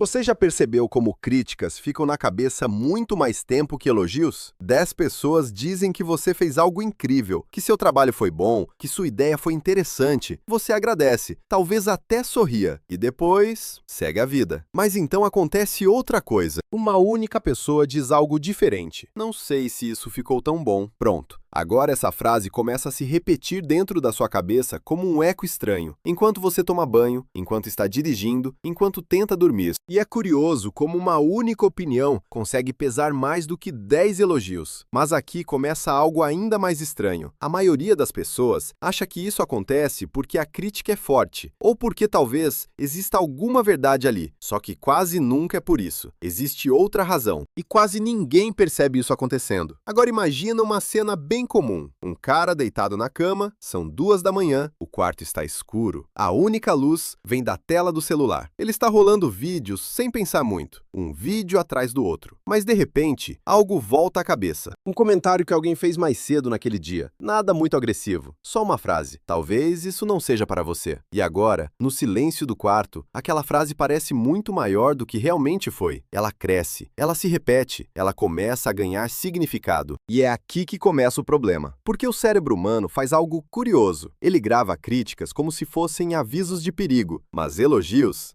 Você já percebeu como críticas ficam na cabeça muito mais tempo que elogios? 10 pessoas dizem que você fez algo incrível, que seu trabalho foi bom, que sua ideia foi interessante. Você agradece, talvez até sorria, e depois segue a vida. Mas então acontece outra coisa. Uma única pessoa diz algo diferente. Não sei se isso ficou tão bom. Pronto. Agora essa frase começa a se repetir dentro da sua cabeça como um eco estranho, enquanto você toma banho, enquanto está dirigindo, enquanto tenta dormir. E é curioso como uma única opinião consegue pesar mais do que 10 elogios. Mas aqui começa algo ainda mais estranho. A maioria das pessoas acha que isso acontece porque a crítica é forte, ou porque talvez exista alguma verdade ali, só que quase nunca é por isso. Existe outra razão, e quase ninguém percebe isso acontecendo. Agora imagina uma cena bem comum. Um cara deitado na cama, são 2 da manhã, o quarto está escuro, a única luz vem da tela do celular. Ele está rolando vídeos sem pensar muito, um vídeo atrás do outro. Mas de repente, algo volta à cabeça. Um comentário que alguém fez mais cedo naquele dia. Nada muito agressivo, só uma frase. Talvez isso não seja para você. E agora, no silêncio do quarto, aquela frase parece muito maior do que realmente foi. Ela cresce, ela se repete, ela começa a ganhar significado. E é aqui que começa o problema. Porque o cérebro humano faz algo curioso. Ele grava críticas como se fossem avisos de perigo, mas elogios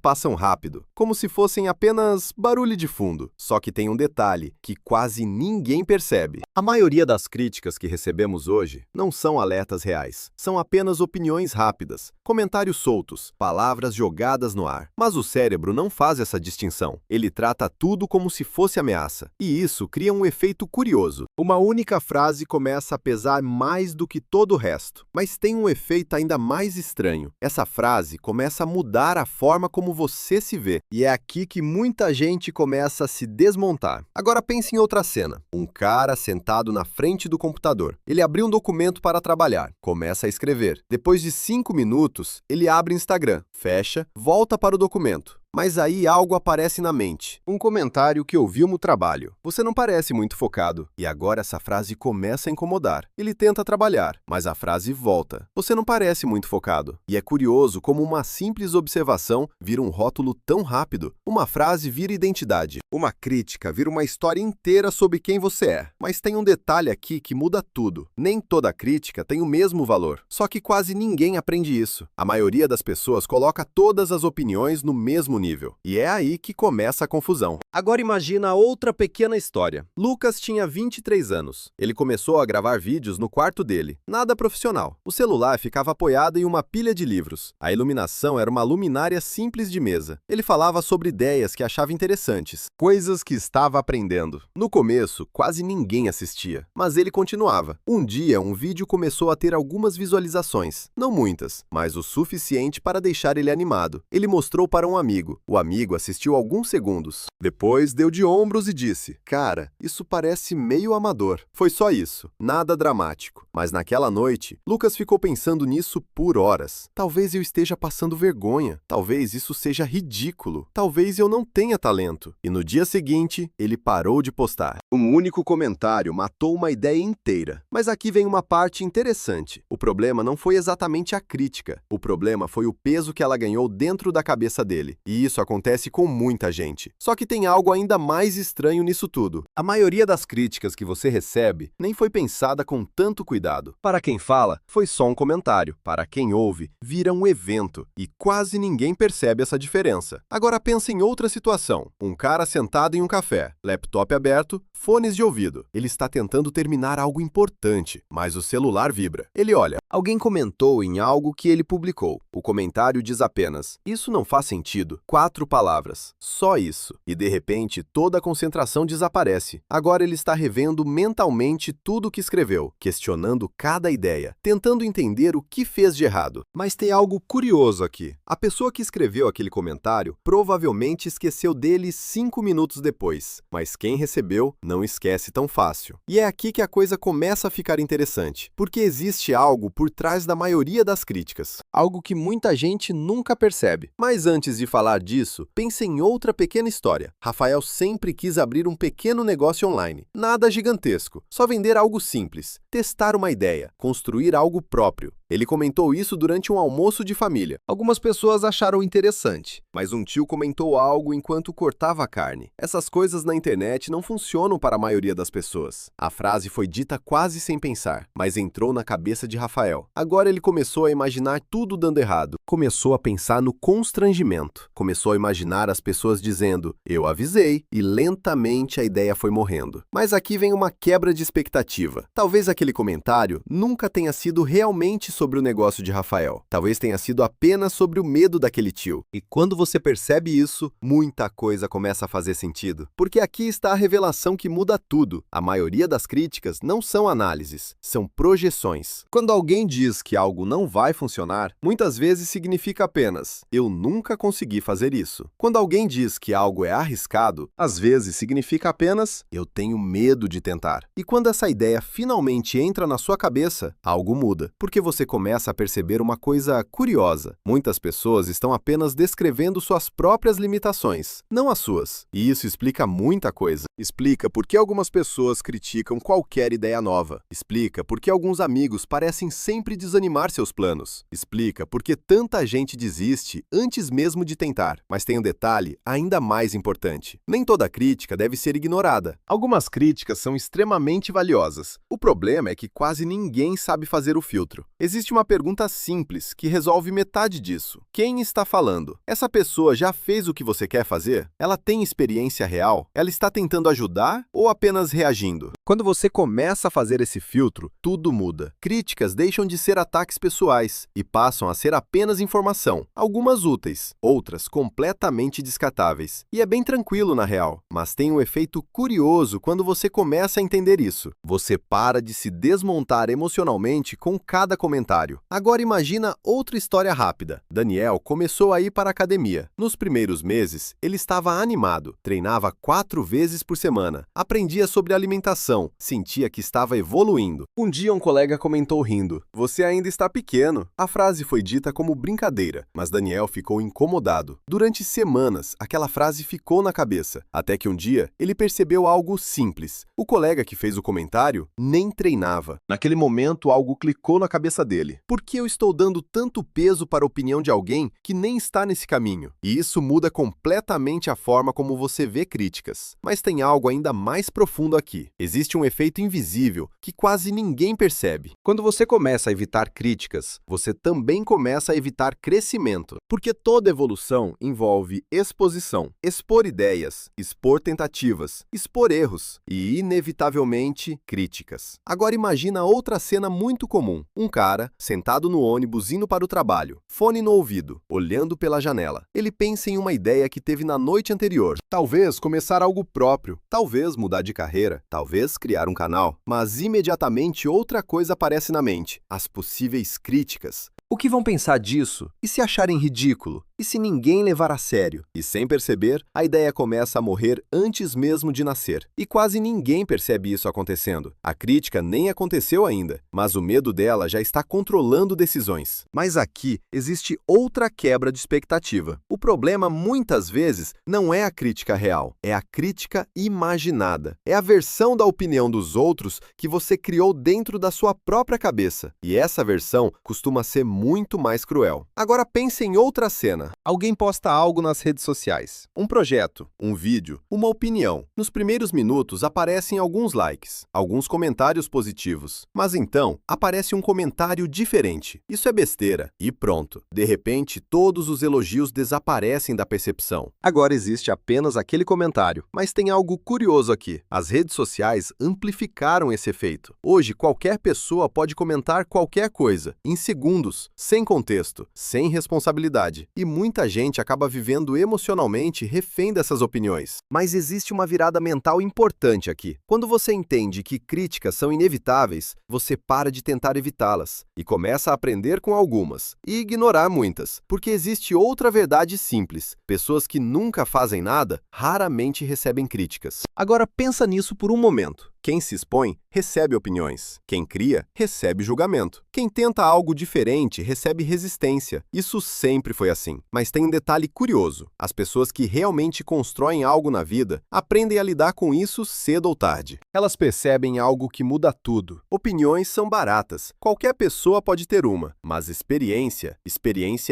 passam rápido, como se fossem apenas barulho de fundo. Só que tem um detalhe que quase ninguém percebe. A maioria das críticas que recebemos hoje não são alertas reais. São apenas opiniões rápidas, comentários soltos, palavras jogadas no ar. Mas o cérebro não faz essa distinção. Ele trata tudo como se fosse ameaça. E isso cria um efeito curioso. Uma única frase começa a pesar mais do que todo o resto. Mas tem um efeito ainda mais estranho. Essa frase começa a mudar a forma como você se vê. E é aqui que muita gente começa a se desmontar. Agora pense em outra cena. Um cara sentado na frente do computador. Ele abriu um documento para trabalhar. Começa a escrever. Depois de 5 minutos, ele abre o Instagram. Fecha, volta para o documento. Mas aí algo aparece na mente. Um comentário que ouviu no trabalho. Você não parece muito focado. E agora essa frase começa a incomodar. Ele tenta trabalhar, mas a frase volta. Você não parece muito focado. E é curioso como uma simples observação vira um rótulo tão rápido. Uma frase vira identidade. Uma crítica vira uma história inteira sobre quem você é. Mas tem um detalhe aqui que muda tudo. Nem toda crítica tem o mesmo valor. Só que quase ninguém aprende isso. A maioria das pessoas coloca todas as opiniões no mesmo nível. E é aí que começa a confusão. Agora imagina outra pequena história. Lucas tinha 23 anos. Ele começou a gravar vídeos no quarto dele. Nada profissional. O celular ficava apoiado em uma pilha de livros. A iluminação era uma luminária simples de mesa. Ele falava sobre ideias que achava interessantes, coisas que estava aprendendo. No começo, quase ninguém assistia, mas ele continuava. Um dia, um vídeo começou a ter algumas visualizações. Não muitas, mas o suficiente para deixar ele animado. Ele mostrou para um amigo. O amigo assistiu alguns segundos. Depois deu de ombros e disse: "Cara, isso parece meio amador." Foi só isso, nada dramático. Mas naquela noite, Lucas ficou pensando nisso por horas. Talvez eu esteja passando vergonha. Talvez isso seja ridículo. Talvez eu não tenha talento. E no dia seguinte, ele parou de postar. Um único comentário matou uma ideia inteira. Mas aqui vem uma parte interessante. O problema não foi exatamente a crítica. O problema foi o peso que ela ganhou dentro da cabeça dele. E isso acontece com muita gente. Só que tem algo ainda mais estranho nisso tudo. A maioria das críticas que você recebe nem foi pensada com tanto cuidado. Para quem fala, foi só um comentário. Para quem ouve, vira um evento. E quase ninguém percebe essa diferença. Agora pense em outra situação. Um cara sentado em um café, laptop aberto, fones de ouvido. Ele está tentando terminar algo importante, mas o celular vibra. Ele olha. Alguém comentou em algo que ele publicou. O comentário diz apenas: "Isso não faz sentido." 4 palavras. Só isso. E de repente, toda a concentração desaparece. Agora ele está revendo mentalmente tudo o que escreveu, questionando cada ideia, tentando entender o que fez de errado. Mas tem algo curioso aqui. A pessoa que escreveu aquele comentário provavelmente esqueceu dele 5 minutos depois. Mas quem recebeu não esquece tão fácil. E é aqui que a coisa começa a ficar interessante. Porque existe algo por trás da maioria das críticas. Algo que muita gente nunca percebe. Mas antes de falar disso, pense em outra pequena história. Rafael sempre quis abrir um pequeno negócio online. Nada gigantesco, só vender algo simples, testar uma ideia, construir algo próprio. Ele comentou isso durante um almoço de família. Algumas pessoas acharam interessante, mas um tio comentou algo enquanto cortava a carne. Essas coisas na internet não funcionam para a maioria das pessoas. A frase foi dita quase sem pensar, mas entrou na cabeça de Rafael. Agora ele começou a imaginar tudo dando errado. Começou a pensar no constrangimento. Começou a imaginar as pessoas dizendo, eu avisei, e lentamente a ideia foi morrendo. Mas aqui vem uma quebra de expectativa. Talvez aquele comentário nunca tenha sido realmente sobre o negócio de Rafael. Talvez tenha sido apenas sobre o medo daquele tio. E quando você percebe isso, muita coisa começa a fazer sentido. Porque aqui está a revelação que muda tudo. A maioria das críticas não são análises, são projeções. Quando alguém diz que algo não vai funcionar, muitas vezes significa apenas, eu nunca consegui fazer isso. Quando alguém diz que algo é arriscado, às vezes significa apenas, eu tenho medo de tentar. E quando essa ideia finalmente entra na sua cabeça, algo muda, porque você começa a perceber uma coisa curiosa. Muitas pessoas estão apenas descrevendo suas próprias limitações, não as suas. E isso explica muita coisa. Explica por que algumas pessoas criticam qualquer ideia nova. Explica por que alguns amigos parecem sempre desanimar seus planos. Explica por que tanta gente desiste antes mesmo de tentar. Mas tem um detalhe ainda mais importante. Nem toda crítica deve ser ignorada. Algumas críticas são extremamente valiosas. O problema é que quase ninguém sabe fazer o filtro. Existe uma pergunta simples que resolve metade disso. Quem está falando? Essa pessoa já fez o que você quer fazer? Ela tem experiência real? Ela está tentando ajudar ou apenas reagindo? Quando você começa a fazer esse filtro, tudo muda. Críticas deixam de ser ataques pessoais e passam a ser apenas informação, algumas úteis, outras completamente descartáveis. E é bem tranquilo na real, mas tem um efeito curioso quando você começa a entender isso. Você para de se desmontar emocionalmente com cada comentário. Agora imagina outra história rápida. Daniel começou a ir para a academia. Nos primeiros meses, ele estava animado, treinava 4 vezes por semana, aprendia sobre alimentação, sentia que estava evoluindo. Um dia um colega comentou rindo, você ainda está pequeno. A frase foi dita como brincadeira, mas Daniel ficou incomodado. Durante semanas, aquela frase ficou na cabeça, até que um dia ele percebeu algo simples. O colega que fez o comentário nem treinava. Naquele momento, algo clicou na cabeça dele. Por que eu estou dando tanto peso para a opinião de alguém que nem está nesse caminho? E isso muda completamente a forma como você vê críticas. Mas tem algo ainda mais profundo aqui. Existe um efeito invisível que quase ninguém percebe. Quando você começa a evitar críticas, você também começa a evitar crescimento. Porque toda evolução envolve exposição, expor ideias, expor tentativas, expor erros e, inevitavelmente, críticas. Agora imagina outra cena muito comum. Um cara, sentado no ônibus indo para o trabalho, fone no ouvido, olhando pela janela. Ele pensa em uma ideia que teve na noite anterior. Talvez começar algo próprio, talvez mudar de carreira, talvez criar um canal. Mas imediatamente outra coisa aparece na mente: as possíveis críticas. O que vão pensar disso? E se acharem ridículo? E se ninguém levar a sério? E sem perceber, a ideia começa a morrer antes mesmo de nascer. E quase ninguém percebe isso acontecendo. A crítica nem aconteceu ainda, mas o medo dela já está controlando decisões. Mas aqui existe outra quebra de expectativa. O problema, muitas vezes, não é a crítica real, é a crítica imaginada. É a versão da opinião dos outros que você criou dentro da sua própria cabeça. E essa versão costuma ser muito mais cruel. Agora pense em outra cena. Alguém posta algo nas redes sociais. Um projeto, um vídeo, uma opinião. Nos primeiros minutos aparecem alguns likes, alguns comentários positivos. Mas então, aparece um comentário diferente. Isso é besteira. E pronto. De repente, todos os elogios desaparecem da percepção. Agora existe apenas aquele comentário. Mas tem algo curioso aqui. As redes sociais amplificaram esse efeito. Hoje, qualquer pessoa pode comentar qualquer coisa, em segundos, sem contexto, sem responsabilidade. E muita gente acaba vivendo emocionalmente refém dessas opiniões. Mas existe uma virada mental importante aqui. Quando você entende que críticas são inevitáveis, você para de tentar evitá-las e começa a aprender com algumas e ignorar muitas. Porque existe outra verdade simples: pessoas que nunca fazem nada raramente recebem críticas. Agora pensa nisso por um momento. Quem se expõe, recebe opiniões. Quem cria, recebe julgamento. Quem tenta algo diferente, recebe resistência. Isso sempre foi assim. Mas tem um detalhe curioso. As pessoas que realmente constroem algo na vida, aprendem a lidar com isso cedo ou tarde. Elas percebem algo que muda tudo. Opiniões são baratas. Qualquer pessoa pode ter uma. Mas experiência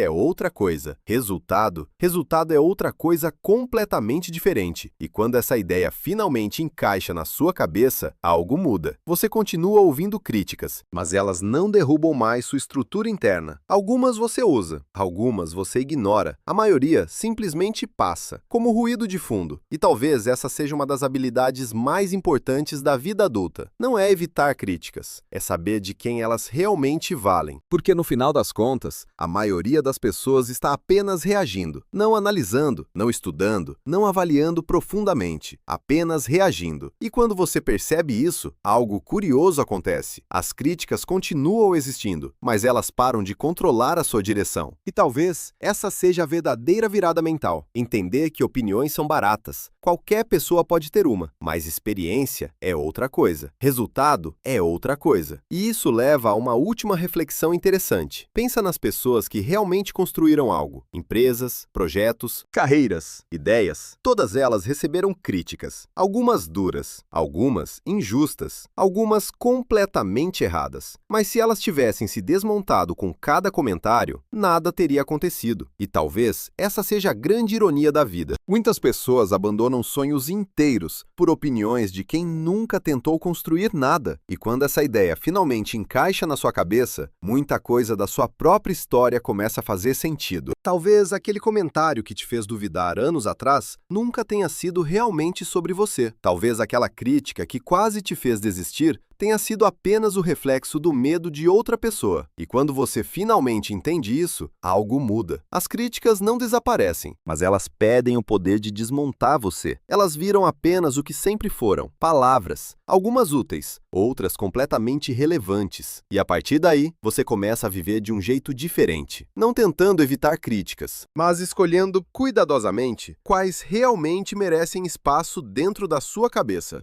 é outra coisa. Resultado é outra coisa completamente diferente. E quando essa ideia finalmente encaixa na sua cabeça, algo muda. Você continua ouvindo críticas, mas elas não derrubam mais sua estrutura interna. Algumas você usa, algumas você ignora. A maioria simplesmente passa, como ruído de fundo. E talvez essa seja uma das habilidades mais importantes da vida adulta. Não é evitar críticas, é saber de quem elas realmente valem. Porque no final das contas, a maioria das pessoas está apenas reagindo, não analisando, não estudando, não avaliando profundamente, apenas reagindo. E quando você percebe isso, algo curioso acontece. As críticas continuam existindo, mas elas param de controlar a sua direção. E talvez essa seja a verdadeira virada mental. Entender que opiniões são baratas. Qualquer pessoa pode ter uma, mas experiência é outra coisa. Resultado é outra coisa. E isso leva a uma última reflexão interessante. Pensa nas pessoas que realmente construíram algo. Empresas, projetos, carreiras, ideias. Todas elas receberam críticas. Algumas duras, algumas injustas, algumas completamente erradas. Mas se elas tivessem se desmontado com cada comentário, nada teria acontecido. E talvez essa seja a grande ironia da vida. Muitas pessoas abandonam sonhos inteiros por opiniões de quem nunca tentou construir nada. E quando essa ideia finalmente encaixa na sua cabeça, muita coisa da sua própria história começa a fazer sentido. Talvez aquele comentário que te fez duvidar anos atrás nunca tenha sido realmente sobre você. Talvez aquela crítica que quase te fez desistir tenha sido apenas o reflexo do medo de outra pessoa. E quando você finalmente entende isso, algo muda. As críticas não desaparecem, mas elas perdem o poder de desmontar você. Elas viram apenas o que sempre foram: palavras, algumas úteis, outras completamente irrelevantes. E a partir daí, você começa a viver de um jeito diferente. Não tentando evitar críticas, mas escolhendo cuidadosamente quais realmente merecem espaço dentro da sua cabeça.